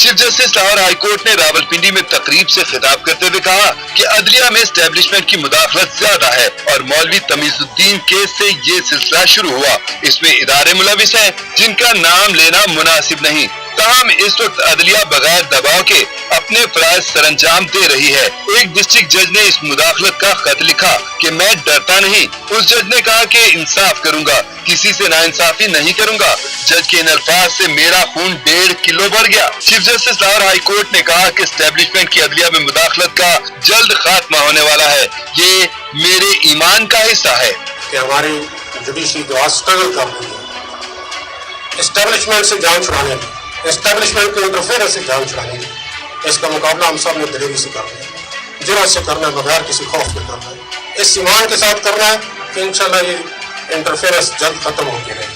Chief justice Lahore high court ने रावलपिंडी में तकरीब से खिताब करते हुए कहा कि अदलिया में एस्टेब्लिशमेंट की मुदाखलत ज्यादा है और मौलवी तमीजुद्दीन केस से ये सिलसिला शुरू हुआ। इसमें इदारे मुलविस हैं जिनका नाम लेना मुनासिब नहीं। ताहम इस वक्त अदलिया बगैर दबाव के अपने फराइज सरंजाम दे रही है। एक डिस्ट्रिक्ट जज ने इस मुदाखलत का खत लिखा कि मैं डरता नहीं। उस जज ने कहा कि इंसाफ करूंगा, किसी से नाइंसाफी नहीं करूंगा। जज के इन अल्फाज से मेरा खून 1.5 किलो बढ़ गया। Chief justice Lahore high court ने कहा कि एस्टेब्लिशमेंट की अदलिया में मुदाखलत का जल्द खात्मा होने वाला है। ये मेरे ईमान का हिस्सा है कि हमारी जुडिशरी जो स्ट्रगल कर रही है एस्टेब्लिशमेंट से जान छुड़ाने में, एस्टेब्लिशमेंट के इंटरफेरेंस से जान छुड़ाने में, इसका मुकाबला हम सब ने दिलेरी से करना है, जुर्रत से करना है, बगैर किसी खौफ के करना है। इस ईमान के साथ करना है कि इंशाल्लाह ये इंटरफेरेंस जल्द खत्म होती रहेगी।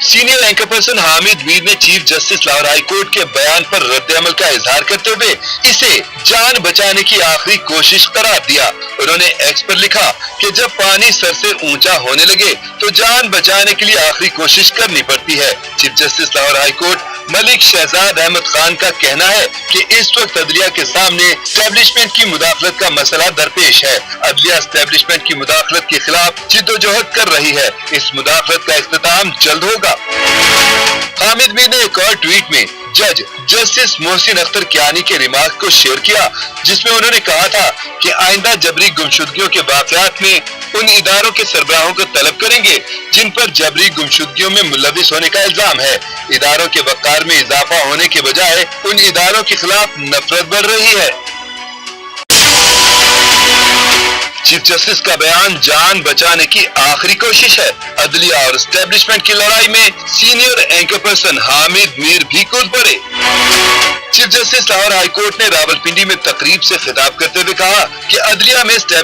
Senior anchor person Hamid Mir ने chief justice Lahore high court के बयान पर रद्द-ए-अमल का इजहार करते हुए इसे जान बचाने की आखिरी कोशिश करार दिया। उन्होंने एक्स पर लिखा कि जब पानी सर से ऊंचा होने लगे तो जान बचाने के लिए आखिरी कोशिश करनी पड़ती है। Chief justice Lahore high court Malik Shahzad Ahmed Khan का कहना है कि इस वक्त अदलिया के सामने एस्टेब्लिशमेंट की मुदाखलत का मसला दरपेश है। अदलिया एस्टेब्लिशमेंट की मुदाखलत के खिलाफ जिद्दोजहद कर रही है। इस मुदाखलत का इख्तिताम जल्द होगा। हामिद मीर ने एक और ट्वीट में जज जस्टिस मोहसिन अख्तर कियानी के रिमार्क को शेयर किया, जिसमें उन्होंने कहा था कि आइंदा जबरी गुमशुदगियों के वाकयात में उन इदारों के सरबराहों को तलब करेंगे जिन पर जबरी गुमशुदगियों में मुलविस होने का इल्जाम है। इदारों के वक़ार में इजाफा होने के बजाय उन इदारों के खिलाफ नफरत बढ़ रही है। चीफ जस्टिस का बयान जान बचाने की आखिरी कोशिश है। अदलिया और एस्टेब्लिशमेंट की लड़ाई में senior anchor person Hamid Mir भी कूद पड़े। Chief justice Lahore high court ने रावलपिंडी में तकरीब से खिताब करते हुए कहा कि अदलिया में